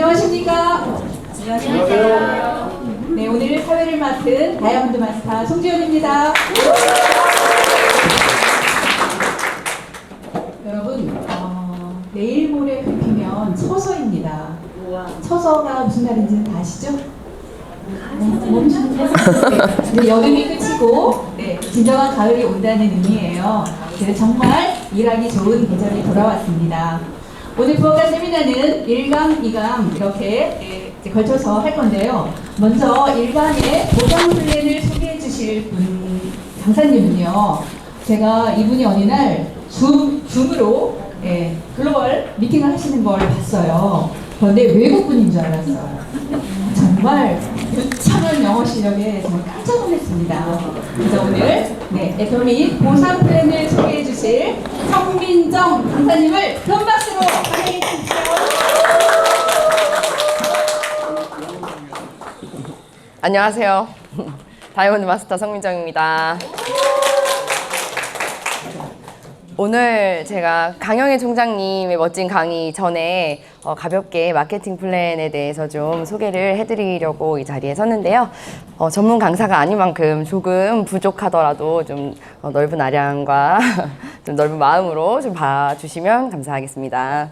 안녕하십니까? 안녕하세요. 네, 오늘 사회를 맡은 다이아몬드 마스터 송지연입니다. 여러분, 내일 모레 뵙히면 처서입니다. 처서가 무슨 날인지는 다 아시죠? 네, 여름이 끝이고 진정한 가을이 온다는 의미예요. 그래서 정말 일하기 좋은 계절이 돌아왔습니다. 오늘 부업가 세미나는 1강, 2강 이렇게 걸쳐서 할 건데요. 먼저 1강의 보강 플랜을 소개해 주실 분 강사님은요. 제가 이분이 어느 날 줌으로 글로벌 미팅을 하시는 걸 봤어요. 그런데 외국분인 줄 알았어요. 정말 유창한 영어 실력에 정말 깜짝 놀랐습니다. 그래서 오늘 애터미 보상 플랜을 소개해 주실 성민정 강사님을 큰 박수로 환영해 주십시오. 안녕하세요. 다이아몬드 마스터 성민정입니다. 오늘 제가 강영애 총장님의 멋진 강의 전에 가볍게 마케팅 플랜에 대해서 좀 소개를 해드리려고 이 자리에 섰는데요. 전문 강사가 아닌 만큼 조금 부족하더라도 좀 넓은 아량과 좀 넓은 마음으로 좀 봐주시면 감사하겠습니다.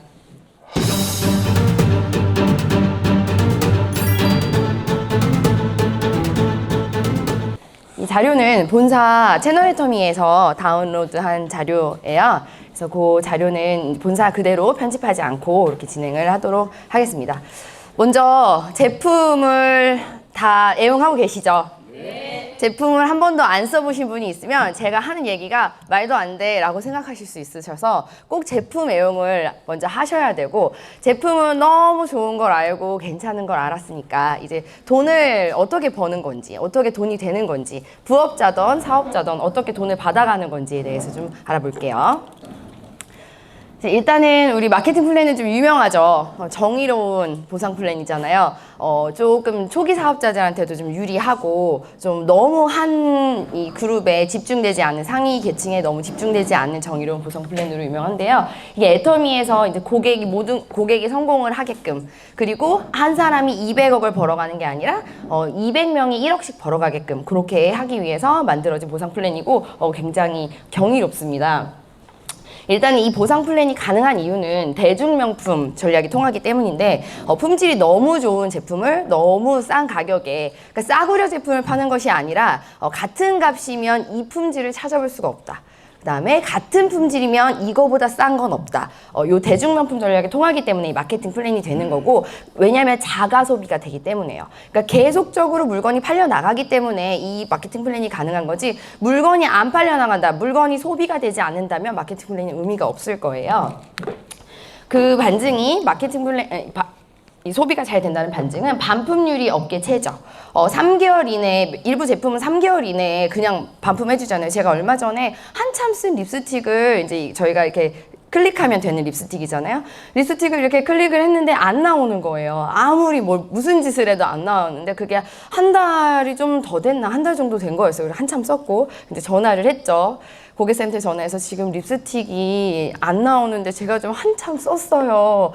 이 자료는 본사 채널 애터미에서 다운로드한 자료예요. 그래서 그 자료는 본사 그대로 편집하지 않고 이렇게 진행을 하도록 하겠습니다. 먼저 제품을 다 애용하고 계시죠? 네. 제품을 한 번도 안 써보신 분이 있으면 제가 하는 얘기가 말도 안 돼 라고 생각하실 수 있으셔서 꼭 제품 애용을 먼저 하셔야 되고, 제품은 너무 좋은 걸 알고 괜찮은 걸 알았으니까 이제 돈을 어떻게 버는 건지, 어떻게 돈이 되는 건지, 부업자든 사업자든 어떻게 돈을 받아가는 건지에 대해서 좀 알아볼게요. 일단은 우리 마케팅 플랜은 좀 유명하죠. 정의로운 보상 플랜이잖아요. 조금 초기 사업자들한테도 좀 유리하고, 좀 너무 한 이 그룹에 집중되지 않는, 상위 계층에 너무 집중되지 않는 정의로운 보상 플랜으로 유명한데요. 이게 애터미에서 이제 모든 고객이 성공을 하게끔, 그리고 한 사람이 200억을 벌어가는 게 아니라 200명이 1억씩 벌어가게끔 그렇게 하기 위해서 만들어진 보상 플랜이고, 굉장히 경이롭습니다. 일단 이 보상 플랜이 가능한 이유는 대중명품 전략이 통하기 때문인데, 품질이 너무 좋은 제품을 너무 싼 가격에, 그러니까 싸구려 제품을 파는 것이 아니라 같은 값이면 이 품질을 찾아볼 수가 없다. 그 다음에 같은 품질이면 이거보다 싼 건 없다. 요 대중명품 전략이 통하기 때문에 이 마케팅 플랜이 되는 거고, 왜냐하면 자가 소비가 되기 때문에요. 그러니까 계속적으로 물건이 팔려 나가기 때문에 이 마케팅 플랜이 가능한 거지, 물건이 안 팔려 나간다, 물건이 소비가 되지 않는다면 마케팅 플랜이 의미가 없을 거예요. 그 반증이 마케팅 플랜, 이 소비가 잘 된다는 반증은 반품률이 업계 최저. 3개월 이내에, 일부 제품은 3개월 이내에 그냥 반품해주잖아요. 제가 얼마 전에 한참 쓴 립스틱을 이제 저희가 이렇게 클릭하면 되는 립스틱이잖아요. 립스틱을 이렇게 클릭을 했는데 안 나오는 거예요. 아무리 무슨 짓을 해도 안 나오는데, 그게 한 달이 좀 더 됐나? 한 달 정도 된 거였어요. 그래서 한참 썼고, 근데 전화를 했죠. 고객센터에 전화해서 지금 립스틱이 안 나오는데 제가 좀 한참 썼어요.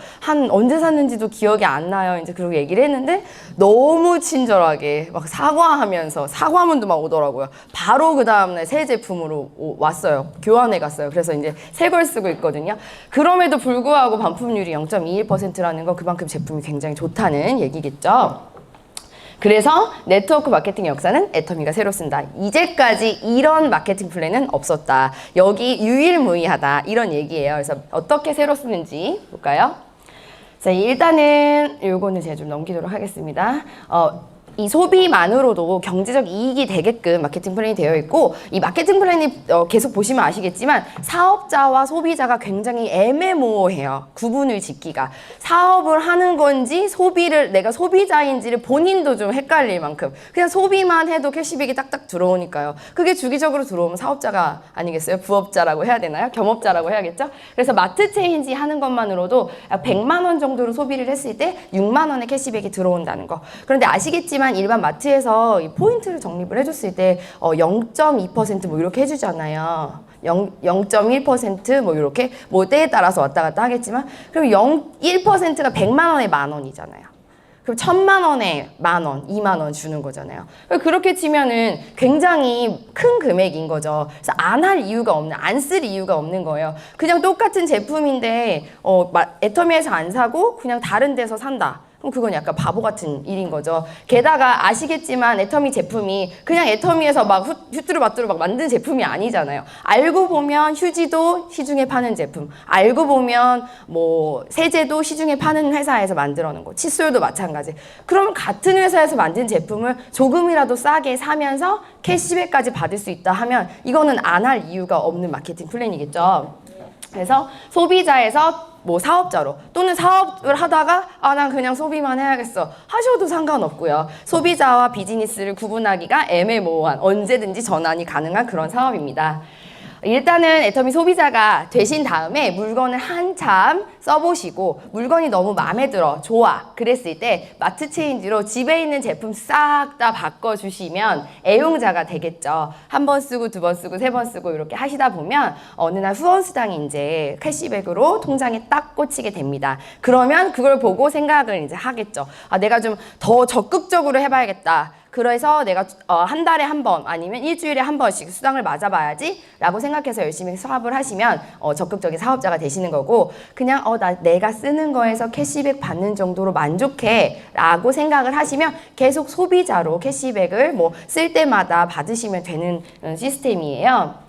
언제 샀는지도 기억이 안 나요. 이제 그러고 얘기를 했는데, 너무 친절하게 막 사과문도 막 오더라고요. 바로 그 다음날 새 제품으로 왔어요. 교환해 갔어요. 그래서 이제 새 걸 쓰고 있거든요. 그럼에도 불구하고 반품률이 0.21%라는 건 그만큼 제품이 굉장히 좋다는 얘기겠죠. 그래서 네트워크 마케팅 역사는 애터미가 새로 쓴다. 이제까지 이런 마케팅 플랜은 없었다. 여기 유일무이하다. 이런 얘기예요. 그래서 어떻게 새로 쓰는지 볼까요? 자, 일단은 요거는 제가 좀 넘기도록 하겠습니다. 이 소비만으로도 경제적 이익이 되게끔 마케팅 플랜이 되어 있고, 이 마케팅 플랜이 계속 보시면 아시겠지만 사업자와 소비자가 굉장히 애매모호해요. 구분을 짓기가. 사업을 하는 건지 내가 소비자인지를 본인도 좀 헷갈릴 만큼 그냥 소비만 해도 캐시백이 딱딱 들어오니까요. 그게 주기적으로 들어오면 사업자가 아니겠어요? 부업자라고 해야 되나요? 겸업자라고 해야겠죠? 그래서 마트 체인지 하는 것만으로도 100만 원 정도로 소비를 했을 때 6만 원의 캐시백이 들어온다는 거. 그런데 아시겠지만 일반 마트에서 이 포인트를 적립을 해줬을 때 0.2% 뭐 이렇게 해주잖아요. 0.1%뭐 이렇게 뭐 때에 따라서 왔다 갔다 하겠지만 그럼 1%가 100만 원에 만 원이잖아요. 그럼 1000만 원에 만 원, 2만 원 주는 거잖아요. 그렇게 치면은 굉장히 큰 금액인 거죠. 그래서 안 할 이유가 없는, 안 쓸 이유가 없는 거예요. 그냥 똑같은 제품인데 애터미에서 안 사고 그냥 다른 데서 산다. 그럼 그건 약간 바보 같은 일인 거죠. 게다가 아시겠지만 애터미 제품이 그냥 애터미에서 막 후뚜루마뚜루 막 만든 제품이 아니잖아요. 알고 보면 휴지도 시중에 파는 제품, 알고 보면 뭐 세제도 시중에 파는 회사에서 만들어 놓은 거, 칫솔도 마찬가지. 그러면 같은 회사에서 만든 제품을 조금이라도 싸게 사면서 캐시백까지 받을 수 있다 하면 이거는 안 할 이유가 없는 마케팅 플랜이겠죠. 그래서 소비자에서 뭐 사업자로 또는 사업을 하다가 난 그냥 소비만 해야겠어 하셔도 상관없고요. 소비자와 비즈니스를 구분하기가 애매모호한 언제든지 전환이 가능한 그런 사업입니다. 일단은 애터미 소비자가 되신 다음에 물건을 한참 써보시고 물건이 너무 마음에 들어, 좋아 그랬을 때 마트 체인지로 집에 있는 제품 싹 다 바꿔주시면 애용자가 되겠죠. 한 번 쓰고 두 번 쓰고 세 번 쓰고 이렇게 하시다 보면 어느 날 후원수당이 이제 캐시백으로 통장에 딱 꽂히게 됩니다. 그러면 그걸 보고 생각을 이제 하겠죠. 내가 좀 더 적극적으로 해봐야겠다. 그래서 내가 한 달에 한 번 아니면 일주일에 한 번씩 수당을 맞아봐야지 라고 생각해서 열심히 사업을 하시면 적극적인 사업자가 되시는 거고, 그냥 내가 쓰는 거에서 캐시백 받는 정도로 만족해 라고 생각을 하시면 계속 소비자로 캐시백을 뭐 쓸 때마다 받으시면 되는 시스템이에요.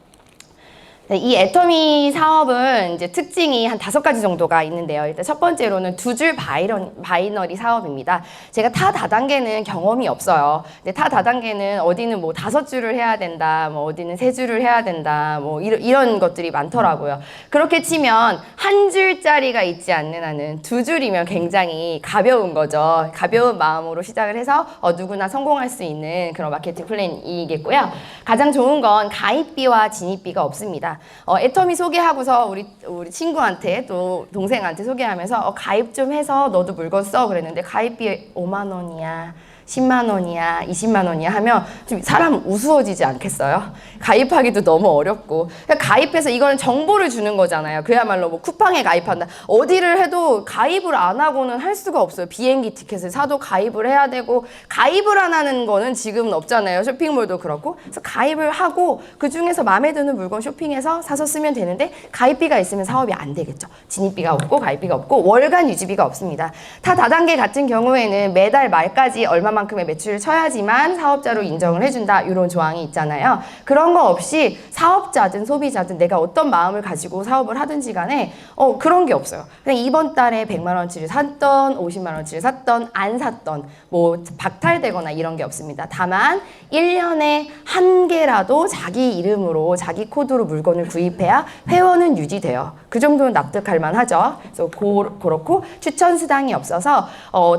네, 이 애터미 사업은 이제 특징이 한 5가지 정도가 있는데요. 일단 첫 번째로는 두 줄 바이너리 사업입니다. 제가 타 다단계는 경험이 없어요. 근데 타 다단계는 어디는 뭐 5줄을 해야 된다, 뭐 어디는 3줄을 해야 된다, 뭐 이런 것들이 많더라고요. 그렇게 치면 한 줄짜리가 있지 않는 한은 2줄이면 굉장히 가벼운 거죠. 가벼운 마음으로 시작을 해서 누구나 성공할 수 있는 그런 마케팅 플랜이겠고요. 가장 좋은 건 가입비와 진입비가 없습니다. 애터미 소개하고서 우리 친구한테 또 동생한테 소개하면서 가입 좀 해서 너도 물건 써 그랬는데 가입비 5만 원이야. 10만 원이야, 20만 원이야 하면 좀 사람 우스워지지 않겠어요? 가입하기도 너무 어렵고. 가입해서 이거는 정보를 주는 거잖아요. 그야말로 뭐 쿠팡에 가입한다. 어디를 해도 가입을 안 하고는 할 수가 없어요. 비행기 티켓을 사도 가입을 해야 되고, 가입을 안 하는 거는 지금은 없잖아요. 쇼핑몰도 그렇고. 그래서 가입을 하고 그 중에서 마음에 드는 물건 쇼핑해서 사서 쓰면 되는데 가입비가 있으면 사업이 안 되겠죠. 진입비가 없고 가입비가 없고 월간 유지비가 없습니다. 타 다단계 같은 경우에는 매달 말까지 얼마만큼의 매출을 쳐야지만 사업자로 인정을 해준다, 이런 조항이 있잖아요. 그런 거 없이 사업자든 소비자든 내가 어떤 마음을 가지고 사업을 하든지 간에 그런 게 없어요. 그냥 이번 달에 100만 원치를 샀던 50만 원치를 샀던 안 샀던 뭐 박탈되거나 이런 게 없습니다. 다만 1년에 한 개라도 자기 이름으로 자기 코드로 물건을 구입해야 회원은 유지돼요. 그 정도는 납득할 만하죠. 그래서 그렇고 추천 수당이 없어서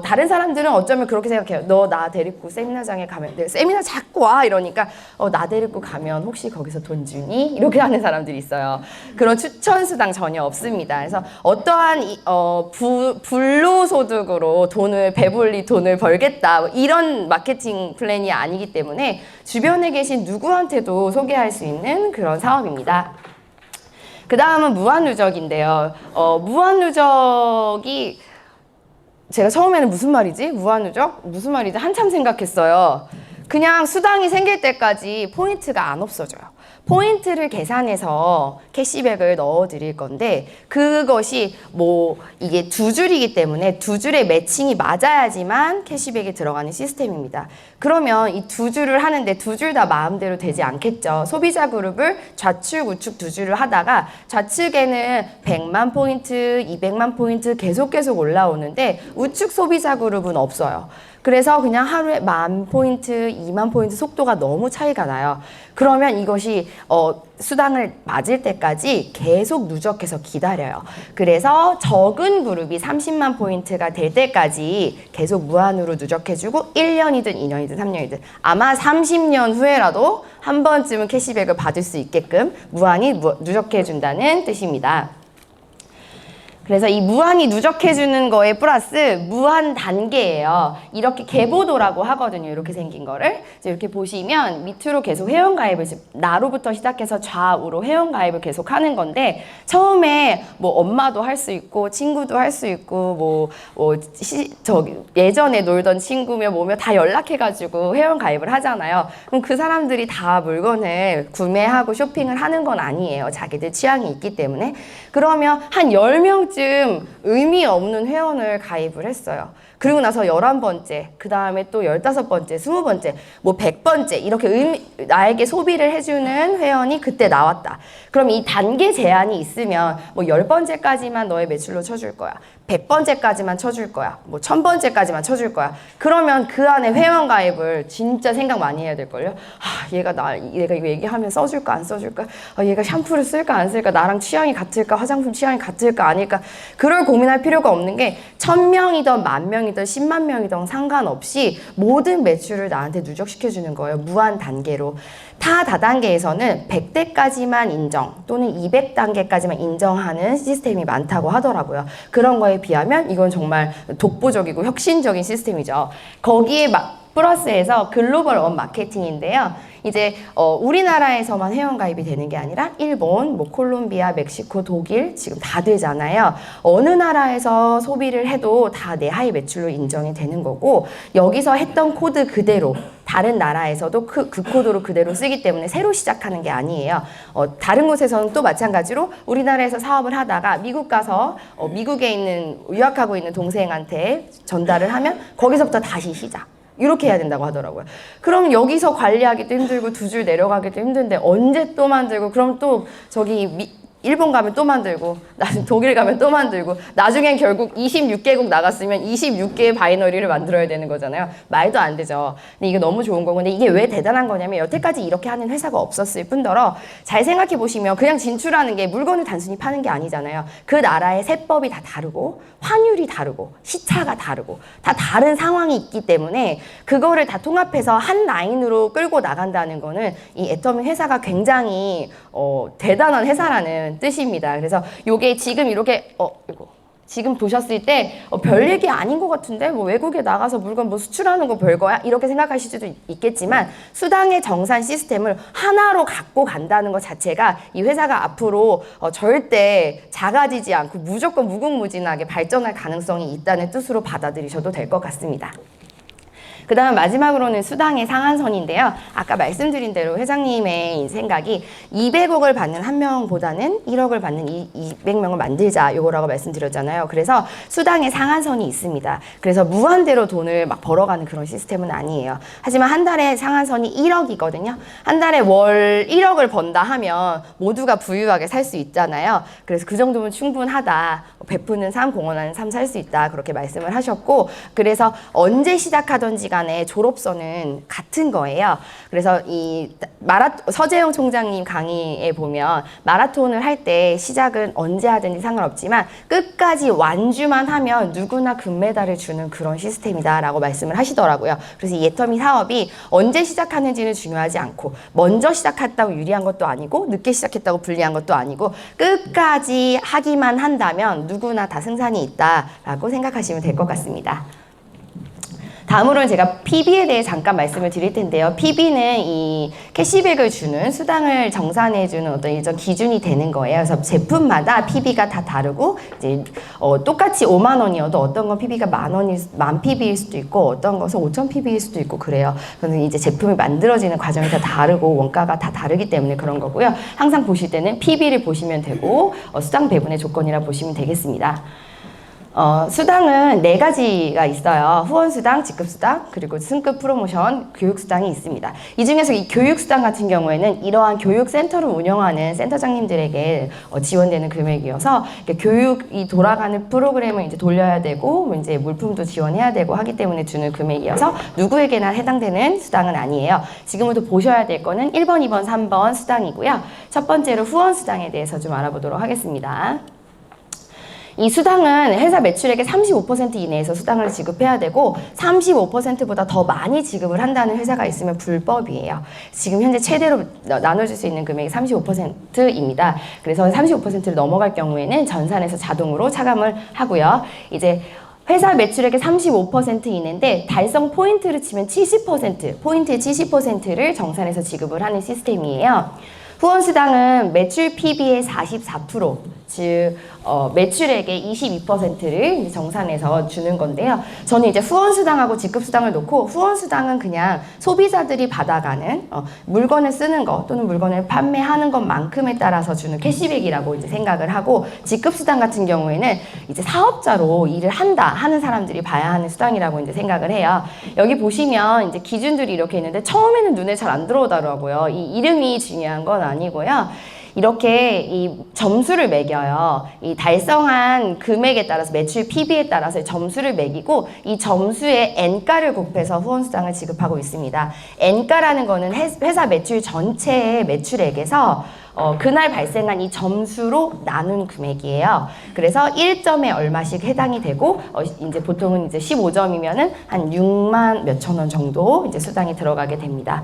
다른 사람들은 어쩌면 그렇게 생각해요. 너 나 데리고 세미나장에 가면, 세미나 자꾸 와 이러니까 나 데리고 가면 혹시 거기서 돈 주니? 이렇게 하는 사람들이 있어요. 그런 추천 수당 전혀 없습니다. 그래서 어떠한 불로소득으로 배불리 돈을 벌겠다, 뭐 이런 마케팅 플랜이 아니기 때문에 주변에 계신 누구한테도 소개할 수 있는 그런 사업입니다. 그 다음은 무한누적인데요. 무한누적이 제가 처음에는 무슨 말이지? 무한누적? 무슨 말이지? 한참 생각했어요. 그냥 수당이 생길 때까지 포인트가 안 없어져요. 포인트를 계산해서 캐시백을 넣어 드릴 건데, 그것이 뭐 이게 2줄이기 때문에 2줄의 매칭이 맞아야지만 캐시백이 들어가는 시스템입니다. 그러면 이 2줄을 하는데 2줄 다 마음대로 되지 않겠죠. 소비자 그룹을 좌측 우측 2줄을 하다가 좌측에는 100만 포인트, 200만 포인트 계속 올라오는데 우측 소비자 그룹은 없어요. 그래서 그냥 하루에 10,000포인트, 20,000포인트 속도가 너무 차이가 나요. 그러면 이것이 수당을 맞을 때까지 계속 누적해서 기다려요. 그래서 적은 그룹이 30만 포인트가 될 때까지 계속 무한으로 누적해주고 1년이든 2년이든 3년이든 아마 30년 후에라도 한 번쯤은 캐시백을 받을 수 있게끔 무한히 누적해준다는 뜻입니다. 그래서 이 무한이 누적해주는 거에 플러스 무한 단계예요. 이렇게 계보도라고 하거든요. 이렇게 생긴 거를. 이렇게 보시면 밑으로 계속 회원가입을 나로부터 시작해서 좌우로 회원가입을 계속 하는 건데 처음에 뭐 엄마도 할 수 있고 친구도 할 수 있고 저기 예전에 놀던 친구며 뭐며 다 연락해가지고 회원가입을 하잖아요. 그럼 그 사람들이 다 물건을 구매하고 쇼핑을 하는 건 아니에요. 자기들 취향이 있기 때문에. 그러면 한 10명쯤 의미 없는 회원을 가입을 했어요. 그리고 나서 11번째, 그 다음에 또 15번째, 20번째, 뭐 100번째 이렇게 나에게 소비를 해주는 회원이 그때 나왔다. 그럼 이 단계 제한이 있으면 뭐 10번째까지만 너의 매출로 쳐줄 거야. 100번째까지만 쳐줄 거야. 뭐 1000번째까지만 쳐줄 거야. 그러면 그 안에 회원 가입을 진짜 생각 많이 해야 될걸요. 얘가 이거 얘기하면 써줄까 안 써줄까? 얘가 샴푸를 쓸까 안 쓸까? 나랑 취향이 같을까? 화장품 취향이 같을까 아닐까? 그럴 고민할 필요가 없는 게 1000명이든 10,000명이든 10만 명이든 상관없이 모든 매출을 나한테 누적시켜주는 거예요. 무한 단계로. 타 다단계에서는 100대까지만 인정 또는 200단계까지만 인정하는 시스템이 많다고 하더라고요. 그런 거에 비하면 이건 정말 독보적이고 혁신적인 시스템이죠. 거기에 플러스해서 글로벌 원 마케팅인데요. 이제 우리나라에서만 회원가입이 되는 게 아니라 일본, 뭐 콜롬비아, 멕시코, 독일 지금 다 되잖아요. 어느 나라에서 소비를 해도 다 내하위 매출로 인정이 되는 거고 여기서 했던 코드 그대로 다른 나라에서도 그 코드로 그대로 쓰기 때문에 새로 시작하는 게 아니에요. 다른 곳에서는 또 마찬가지로 우리나라에서 사업을 하다가 미국 가서 미국에 있는 유학하고 있는 동생한테 전달을 하면 거기서부터 다시 시작. 이렇게 해야 된다고 하더라고요. 그럼 여기서 관리하기도 힘들고 두 줄 내려가기도 힘든데 언제 또 만들고 그럼 또 저기 일본 가면 또 만들고 나중에 독일 가면 또 만들고 나중엔 결국 26개국 나갔으면 26개의 바이너리를 만들어야 되는 거잖아요. 말도 안 되죠. 근데 이게 너무 좋은 거고 근데 이게 왜 대단한 거냐면 여태까지 이렇게 하는 회사가 없었을 뿐더러 잘 생각해 보시면 그냥 진출하는 게 물건을 단순히 파는 게 아니잖아요. 그 나라의 세법이 다 다르고 환율이 다르고 시차가 다르고 다 다른 상황이 있기 때문에 그거를 다 통합해서 한 라인으로 끌고 나간다는 거는 이 애터미 회사가 굉장히 대단한 회사라는 뜻입니다. 그래서 요게 지금 이렇게 이거 지금 보셨을 때 별 얘기 아닌 것 같은데 뭐 외국에 나가서 물건 뭐 수출하는 거 별거야? 이렇게 생각하실 수도 있겠지만 수당의 정산 시스템을 하나로 갖고 간다는 것 자체가 이 회사가 앞으로 절대 작아지지 않고 무조건 무궁무진하게 발전할 가능성이 있다는 뜻으로 받아들이셔도 될 것 같습니다. 그 다음 마지막으로는 수당의 상한선인데요. 아까 말씀드린 대로 회장님의 생각이 200억을 받는 한 명보다는 1억을 받는 200명을 만들자 요거라고 말씀드렸잖아요. 그래서 수당의 상한선이 있습니다. 그래서 무한대로 돈을 막 벌어가는 그런 시스템은 아니에요. 하지만 한 달에 상한선이 1억이거든요. 한 달에 월 1억을 번다 하면 모두가 부유하게 살 수 있잖아요. 그래서 그 정도면 충분하다. 베푸는 삶, 공헌하는 삶 살 수 있다. 그렇게 말씀을 하셨고 그래서 언제 시작하던지 간에 졸업선은 같은 거예요. 그래서 이 서재영 총장님 강의에 보면 마라톤을 할 때 시작은 언제 하든지 상관없지만 끝까지 완주만 하면 누구나 금메달을 주는 그런 시스템이다라고 말씀을 하시더라고요. 그래서 이 애터미 사업이 언제 시작하는지는 중요하지 않고 먼저 시작했다고 유리한 것도 아니고 늦게 시작했다고 불리한 것도 아니고 끝까지 하기만 한다면 누구나 다 승산이 있다라고 생각하시면 될 것 같습니다. 다음으로는 제가 PB에 대해 잠깐 말씀을 드릴 텐데요. PB는 이 캐시백을 주는 수당을 정산해주는 어떤 일정 기준이 되는 거예요. 그래서 제품마다 PB가 다 다르고 이제 똑같이 5만 원이어도 어떤 건 PB가 만 PB일 수도 있고 어떤 것은 5천 PB일 수도 있고 그래요. 그런데 이제 제품이 만들어지는 과정이 다 다르고 원가가 다 다르기 때문에 그런 거고요. 항상 보실 때는 PB를 보시면 되고 수당 배분의 조건이라 보시면 되겠습니다. 수당은 4가지가 있어요. 후원수당, 직급수당, 그리고 승급 프로모션, 교육수당이 있습니다. 이 중에서 이 교육수당 같은 경우에는 이러한 교육센터를 운영하는 센터장님들에게 지원되는 금액이어서 교육이 돌아가는 프로그램을 이제 돌려야 되고 이제 물품도 지원해야 되고 하기 때문에 주는 금액이어서 누구에게나 해당되는 수당은 아니에요. 지금부터 보셔야 될 거는 1번, 2번, 3번 수당이고요. 첫 번째로 후원수당에 대해서 좀 알아보도록 하겠습니다. 이 수당은 회사 매출액의 35% 이내에서 수당을 지급해야 되고 35%보다 더 많이 지급을 한다는 회사가 있으면 불법이에요. 지금 현재 최대로 나눠줄 수 있는 금액이 35%입니다. 그래서 35%를 넘어갈 경우에는 전산에서 자동으로 차감을 하고요. 이제 회사 매출액의 35% 이내인데 달성 포인트를 치면 70%, 포인트의 70%를 정산해서 지급을 하는 시스템이에요. 후원수당은 매출 PB의 44%, 즉 매출액의 22%를 정산해서 주는 건데요. 저는 이제 후원수당하고 직급수당을 놓고 후원수당은 그냥 소비자들이 받아가는 물건을 쓰는 것 또는 물건을 판매하는 것만큼에 따라서 주는 캐시백이라고 이제 생각을 하고, 직급수당 같은 경우에는 이제 사업자로 일을 하는 사람들이 봐야 하는 수당이라고 이제 생각을 해요. 여기 보시면 이제 기준들이 이렇게 있는데 처음에는 눈에 잘 안 들어오더라고요. 이 이름이 중요한 건 아니고요. 이렇게 이 점수를 매겨요. 이 달성한 금액에 따라서 매출 PB에 따라서 점수를 매기고 이 점수에 N가를 곱해서 후원수당을 지급하고 있습니다. N가라는 거는 회사 매출 전체의 매출액에서 그날 발생한 이 점수로 나눈 금액이에요. 그래서 1점에 얼마씩 해당이 되고 이제 보통은 이제 15점이면은 한 6만 몇천 원 정도 이제 수당이 들어가게 됩니다.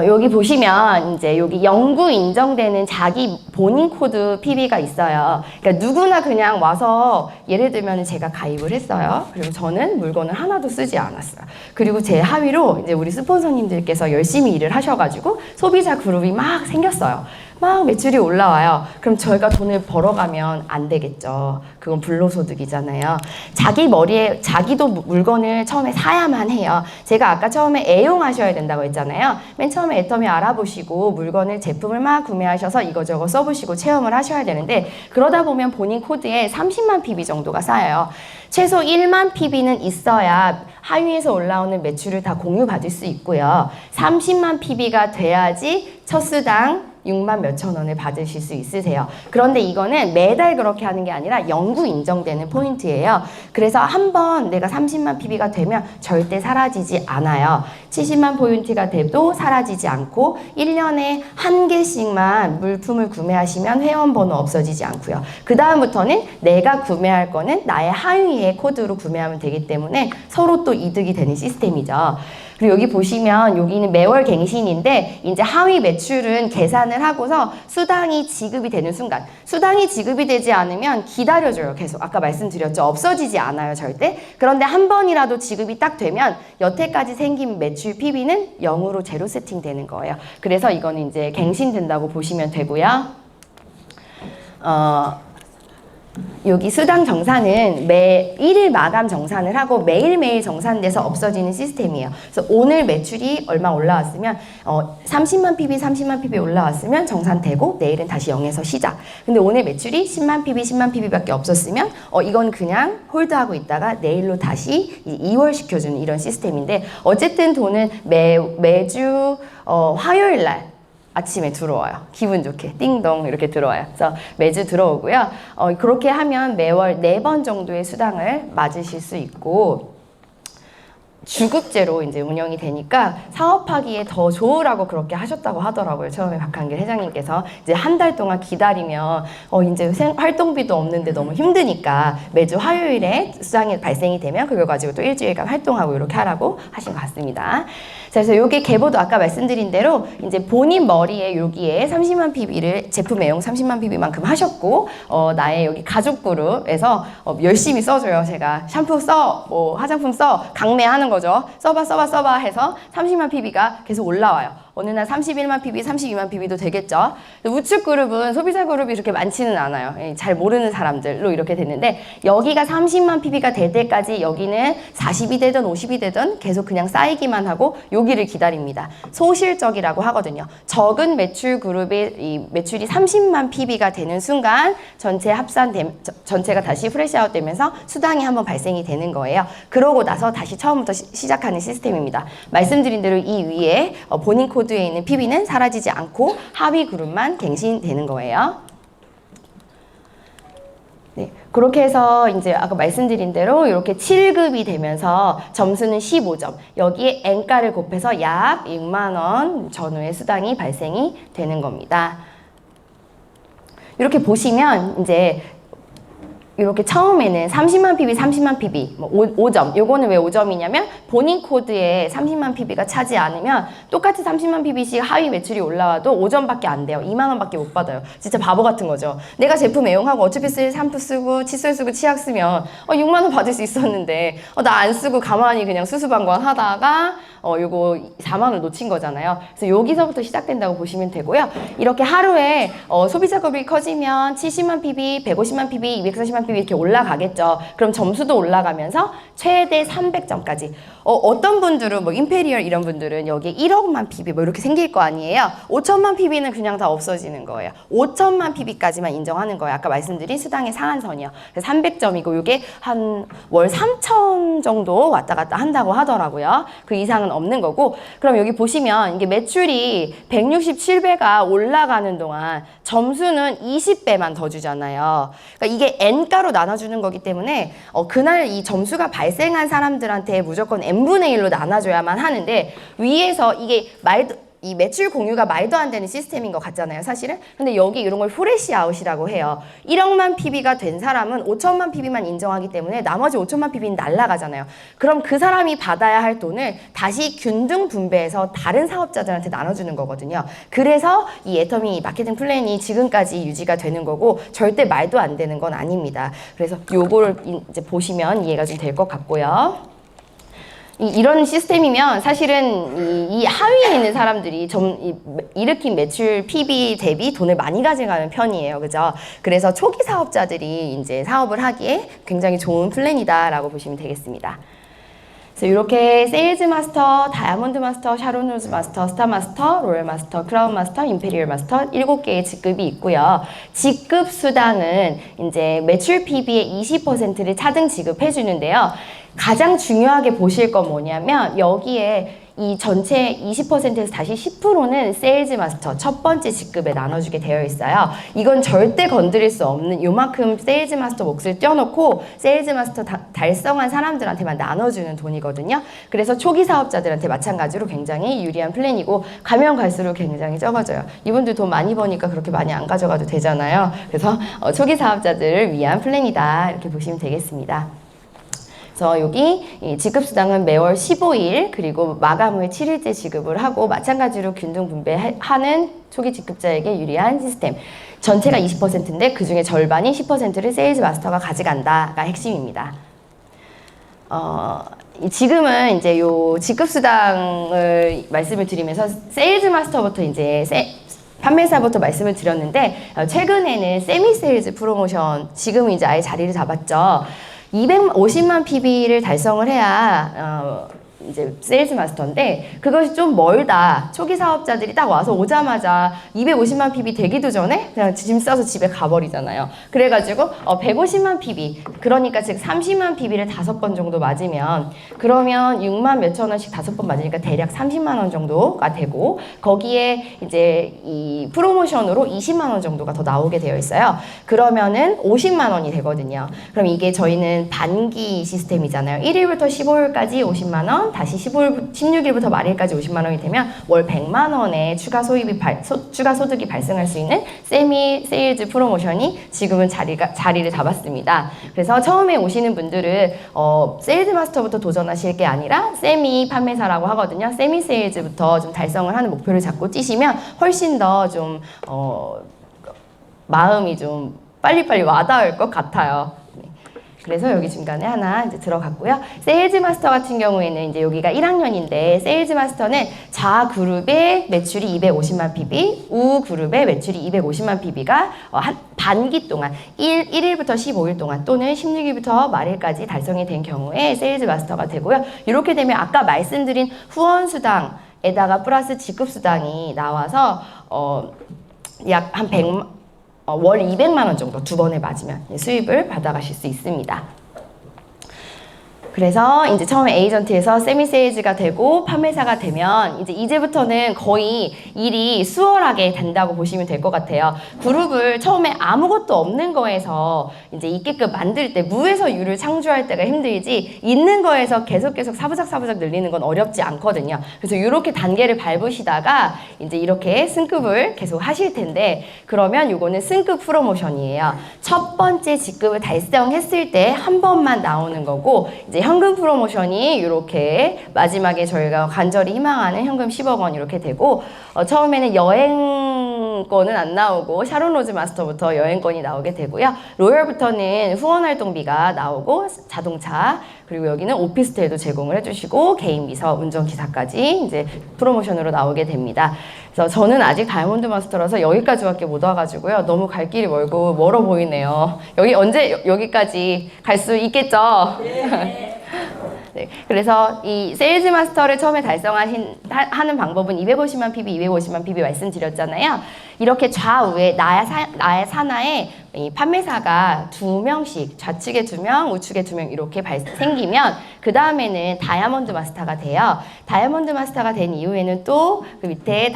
여기 보시면 이제 여기 영구 인정되는 자기 본인 코드 PB가 있어요. 그러니까 누구나 그냥 와서 예를 들면 제가 가입을 했어요. 그리고 저는 물건을 하나도 쓰지 않았어요. 그리고 제 하위로 이제 우리 스폰서님들께서 열심히 일을 하셔가지고 소비자 그룹이 막 생겼어요. 막 매출이 올라와요. 그럼 저희가 돈을 벌어가면 안 되겠죠. 그건 불로소득이잖아요. 자기 머리에 자기도 물건을 처음에 사야만 해요. 제가 아까 처음에 애용하셔야 된다고 했잖아요. 맨 처음에 애터미 알아보시고 물건을 제품을 막 구매하셔서 이거저거 써보시고 체험을 하셔야 되는데, 그러다 보면 본인 코드에 30만 PB 정도가 쌓여요. 최소 1만 PB는 있어야 하위에서 올라오는 매출을 다 공유받을 수 있고요. 30만 PB가 돼야지 첫 수당 6만 몇천 원을 받으실 수 있으세요. 그런데 이거는 매달 그렇게 하는 게 아니라 영구 인정되는 포인트예요. 그래서 한번 내가 30만 PB가 되면 절대 사라지지 않아요. 70만 포인트가 돼도 사라지지 않고 1년에 한 개씩만 물품을 구매하시면 회원번호 없어지지 않고요. 그 다음부터는 내가 구매할 거는 나의 하위의 코드로 구매하면 되기 때문에 서로 또 이득이 되는 시스템이죠. 그리고 여기 보시면 여기는 매월 갱신인데 이제 하위 매출은 계산을 하고서 수당이 지급이 되는 순간, 수당이 지급이 되지 않으면 기다려줘요. 계속 아까 말씀드렸죠. 없어지지 않아요. 절대. 그런데 한 번이라도 지급이 딱 되면 여태까지 생긴 매출 PB는 0으로 제로 세팅되는 거예요. 그래서 이거는 이제 갱신된다고 보시면 되고요. 여기 수당 정산은 매 1일 마감 정산을 하고 매일매일 정산돼서 없어지는 시스템이에요. 그래서 오늘 매출이 얼마 올라왔으면 30만 PB, 30만 PB 올라왔으면 정산되고 내일은 다시 0에서 시작. 근데 오늘 매출이 10만 PB, 10만 PB밖에 없었으면 이건 그냥 홀드하고 있다가 내일로 다시 이월시켜주는 이런 시스템인데, 어쨌든 돈은 매주 화요일 날 아침에 들어와요. 기분 좋게 띵동 이렇게 들어와요. 그래서 매주 들어오고요. 그렇게 하면 매월 4번 정도의 수당을 맞으실 수 있고, 주급제로 이제 운영이 되니까 사업하기에 더 좋으라고 그렇게 하셨다고 하더라고요. 처음에 박한길 회장님께서 이제 한 달 동안 기다리면 이제 활동비도 없는데 너무 힘드니까 매주 화요일에 수당이 발생이 되면 그걸 가지고 또 일주일간 활동하고 이렇게 하라고 하신 것 같습니다. 자, 그래서 여기 계보도 아까 말씀드린 대로 이제 본인 머리에 여기에 30만 PB를 제품 애용 30만 PB만큼 하셨고, 나의 여기 가족 그룹에서 열심히 써줘요. 제가 샴푸 써, 뭐 화장품 써, 강매하는 거죠. 써봐 해서 30만 PB가 계속 올라와요. 어느 날 31만 PB, 32만 PB도 되겠죠. 우측 그룹은 소비자 그룹이 이렇게 많지는 않아요. 잘 모르는 사람들로 이렇게 됐는데, 여기가 30만 PB가 될 때까지 여기는 40이 되든 50이 되든 계속 그냥 쌓이기만 하고 여기를 기다립니다. 소실적이라고 하거든요. 적은 매출 그룹의 이 매출이 30만 PB가 되는 순간 전체가 다시 프레시아웃 되면서 수당이 한번 발생이 되는 거예요. 그러고 나서 다시 처음부터 시작하는 시스템입니다. 말씀드린 대로 이 위에 본인 코드에 있는 PB는 사라지지 않고 하위 그룹만 갱신되는 거예요. 네, 그렇게 해서 이제 아까 말씀드린 대로 이렇게 7급이 되면서 점수는 15점. 여기에 N가를 곱해서 약 6만 원 전후의 수당이 발생이 되는 겁니다. 이렇게 보시면 이제 이렇게 처음에는 30만 PB, 30만 PB, 뭐 5점. 요거는 왜 5점이냐면 본인 코드에 30만 PB가 차지 않으면 똑같이 30만 PB씩 하위 매출이 올라와도 5점밖에 안 돼요. 2만 원밖에 못 받아요. 진짜 바보 같은 거죠. 내가 제품 애용하고 어차피 쓸 샴푸 쓰고 칫솔 쓰고 치약 쓰면 6만 원 받을 수 있었는데 나 안 쓰고 가만히 그냥 수수방관 하다가 요거 4만 원 놓친 거잖아요. 그래서 여기서부터 시작된다고 보시면 되고요. 이렇게 하루에 소비자 급이 커지면 70만 PB, 150만 PB, 240만 PB 이렇게 올라가겠죠. 그럼 점수도 올라가면서 최대 300점까지. 어떤 분들은 뭐 임페리얼 이런 분들은 여기에 1억만 PB 뭐 이렇게 생길 거 아니에요. 5천만 PB는 그냥 다 없어지는 거예요. 5천만 PB까지만 인정하는 거예요. 아까 말씀드린 수당의 상한선이요. 300점이고 이게 한 월 3천 정도 왔다 갔다 한다고 하더라고요. 그 이상은 없는 거고. 그럼 여기 보시면 이게 매출이 167배가 올라가는 동안 점수는 20배만 더 주잖아요. 그러니까 이게 N가로 나눠주는 거기 때문에 그날 이 점수가 발생한 사람들한테 무조건 N분의 1로 나눠줘야만 하는데 위에서 이게 이 매출 공유가 말도 안 되는 시스템인 것 같잖아요, 사실은. 근데 여기 이런 걸 프레시 아웃이라고 해요. 1억만 PB가 된 사람은 5천만 PB만 인정하기 때문에 나머지 5천만 PB는 날라가잖아요. 그럼 그 사람이 받아야 할 돈을 다시 균등 분배해서 다른 사업자들한테 나눠주는 거거든요. 그래서 이 애터미 마케팅 플랜이 지금까지 유지가 되는 거고 절대 말도 안 되는 건 아닙니다. 그래서 요거를 이제 보시면 이해가 좀 될 것 같고요. 이런 시스템이면 사실은 이 하위에 있는 사람들이 일으킨 매출 PB 대비 돈을 많이 가져가는 편이에요. 그죠? 그래서 초기 사업자들이 이제 사업을 하기에 굉장히 좋은 플랜이다라고 보시면 되겠습니다. 그래서 이렇게 세일즈 마스터, 다이아몬드 마스터, 샤론 로즈 마스터, 스타 마스터, 로열 마스터, 크라운 마스터, 임페리얼 마스터 7개의 직급이 있고요. 직급 수당은 이제 매출 PB의 20%를 차등 지급해 주는데요. 가장 중요하게 보실 건 뭐냐면 여기에 이 전체 20%에서 다시 10%는 세일즈 마스터 첫 번째 직급에 나눠주게 되어 있어요. 이건 절대 건드릴 수 없는 요만큼 세일즈 마스터 몫을 떼어놓고 세일즈 마스터 달성한 사람들한테만 나눠주는 돈이거든요. 그래서 초기 사업자들한테 마찬가지로 굉장히 유리한 플랜이고 가면 갈수록 굉장히 적어져요. 이분들 돈 많이 버니까 그렇게 많이 안 가져가도 되잖아요. 그래서 초기 사업자들을 위한 플랜이다 이렇게 보시면 되겠습니다. 그래서 여기 지급수당은 매월 15일 그리고 마감 후에 7일째 지급을 하고 마찬가지로 균등 분배하는 초기 지급자에게 유리한 시스템. 전체가 20%인데 그중에 절반인 10%를 세일즈 마스터가 가져간다가 핵심입니다. 지금은 이제 요 지급수당을 말씀을 드리면서 세일즈 마스터부터 이제 판매사부터 말씀을 드렸는데 최근에는 세미 세일즈 프로모션 지금은 이제 아예 자리를 잡았죠. 250만 PB를 달성을 해야 이제 세일즈 마스터인데 그것이 좀 멀다. 초기 사업자들이 딱 와서 오자마자 250만 PB 되기도 전에 그냥 짐 싸서 집에 가버리잖아요. 그래가지고 150만 PB 그러니까 즉 30만 PB를 5번 정도 맞으면 그러면 6만 몇천 원씩 5번 맞으니까 대략 30만 원 정도가 되고 거기에 이제 이 프로모션으로 20만 원 정도가 더 나오게 되어 있어요. 그러면은 50만 원이 되거든요. 그럼 이게 저희는 반기 시스템이잖아요. 1일부터 15일까지 50만 원 다시 16일부터 말일까지 50만 원이 되면 월 100만 원의 추가 소득이 발생할 수 있는 세미 세일즈 프로모션이 지금은 자리를 잡았습니다. 그래서 처음에 오시는 분들은 세일즈 마스터부터 도전하실 게 아니라 세미 판매사라고 하거든요. 세미 세일즈부터 좀 달성을 하는 목표를 잡고 뛰시면 훨씬 더 좀 마음이 좀 빨리빨리 와닿을 것 같아요. 그래서 여기 중간에 하나 이제 들어갔고요. 세일즈 마스터 같은 경우에는 이제 여기가 1학년인데 세일즈 마스터는 자 그룹의 매출이 250만 PB, 우 그룹의 매출이 250만 PB가 한 반기 동안 1일부터 15일 동안 또는 16일부터 말일까지 달성이 된 경우에 세일즈 마스터가 되고요. 이렇게 되면 아까 말씀드린 후원 수당에다가 플러스 지급 수당이 나와서 약 한 100만 월 200만 원 정도 두 번에 맞으면 수입을 받아가실 수 있습니다. 그래서 이제 처음에 에이전트에서 세미 세일즈가 되고 판매사가 되면 이제부터는 거의 일이 수월하게 된다고 보시면 될 것 같아요. 그룹을 처음에 아무것도 없는 거에서 이제 있게끔 만들 때 무에서 유를 창조할 때가 힘들지 있는 거에서 계속 사부작 늘리는 건 어렵지 않거든요. 그래서 이렇게 단계를 밟으시다가 이제 이렇게 승급을 계속 하실 텐데 그러면 요거는 승급 프로모션이에요. 첫 번째 직급을 달성했을 때 한 번만 나오는 거고 이제 현금 프로모션이 이렇게 마지막에 저희가 간절히 희망하는 현금 10억 원 이렇게 되고 처음에는 여행권은 안 나오고 샤론 로즈 마스터부터 여행권이 나오게 되고요. 로열부터는 후원 활동비가 나오고 자동차 그리고 여기는 오피스텔도 제공을 해주시고 개인 비서 운전기사까지 이제 프로모션으로 나오게 됩니다. 그래서 저는 아직 다이아몬드 마스터라서 여기까지밖에 못 와가지고요. 너무 갈 길이 멀어 보이네요. 언제 여기까지 갈 수 있겠죠? 네. 네, 그래서 이 세일즈 마스터를 처음에 하는 방법은 250만 PB, 250만 PB 말씀드렸잖아요. 이렇게 좌우에 나의 산하에 이 판매사가 2명씩 좌측에 2명, 우측에 2명 이렇게 생기면 그 다음에는 다이아몬드 마스터가 돼요. 다이아몬드 마스터가 된 이후에는 또 그 밑에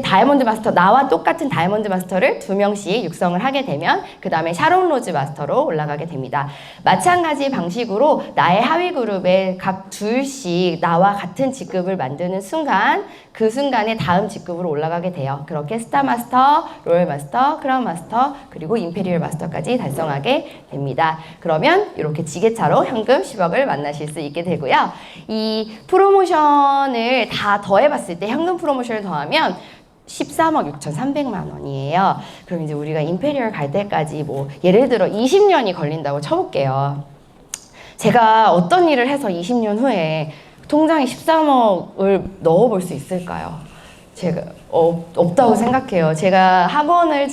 다이아몬드 마스터, 나와 똑같은 다이아몬드 마스터를 2명씩 육성을 하게 되면 그 다음에 샤론 로즈 마스터로 올라가게 됩니다. 마찬가지 방식으로 나의 하위 그룹에 각 둘씩 나와 같은 직급을 만드는 순간 그 순간에 다음 직급으로 올라가게 돼요. 그렇게 스타 마스터, 로열 마스터, 크라운 마스터, 그리고 임페리얼 마스터까지 달성하게 됩니다. 그러면 이렇게 지게차로 현금 10억을 만나실 수 있게 되고요. 이 프로모션을 다 더해봤을 때 현금 프로모션을 더하면 13억 6,300만 원이에요. 그럼 이제 우리가 임페리얼 갈 때까지 뭐 예를 들어 20년이 걸린다고 쳐볼게요. 제가 어떤 일을 해서 20년 후에 통장에 13억을 넣어볼 수 있을까요? 제가 없다고 생각해요. 제가 학원을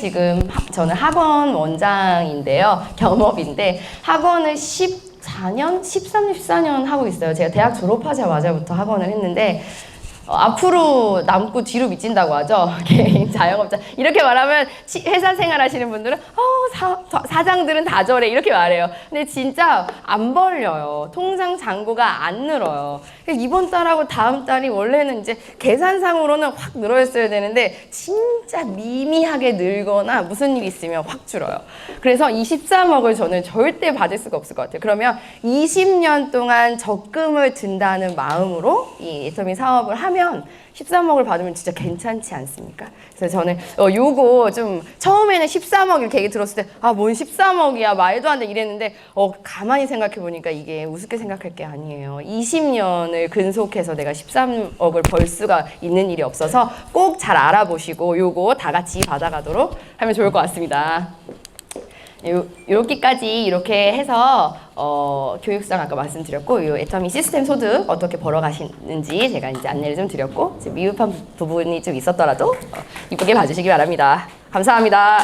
저는 학원 원장인데요. 겸업인데 학원을 13년, 14년 하고 있어요. 제가 대학 졸업하자마자부터 학원을 했는데 앞으로 남고 뒤로 미친다고 하죠. 개인 자영업자 이렇게 말하면 회사 생활 하시는 분들은 사장들은 다 저래 이렇게 말해요. 근데 진짜 안 벌려요. 통장 잔고가 안 늘어요. 이번 달하고 다음 달이 원래는 이제 계산상으로는 확 늘어있어야 되는데 진짜 미미하게 늘거나 무슨 일이 있으면 확 줄어요. 그래서 23억을 저는 절대 받을 수가 없을 것 같아요. 그러면 20년 동안 적금을 든다는 마음으로 이 애터미 사업을 하면 13억을 받으면 진짜 괜찮지 않습니까? 그래서 저는 요거 좀 처음에는 13억 이렇게 얘기 들었을 때 뭔 13억이야 말도 안 돼 이랬는데 가만히 생각해 보니까 이게 우습게 생각할 게 아니에요. 20년을 근속해서 내가 13억을 벌 수가 있는 일이 없어서 꼭 잘 알아보시고 요거 다 같이 받아가도록 하면 좋을 것 같습니다. 이렇게까지 이렇게 해서 교육상 아까 말씀드렸고 요 애터미 시스템 소득 어떻게 벌어가시는지 제가 이제 안내를 좀 드렸고 미흡한 부분이 좀 있었더라도 이쁘게 봐주시기 바랍니다. 감사합니다.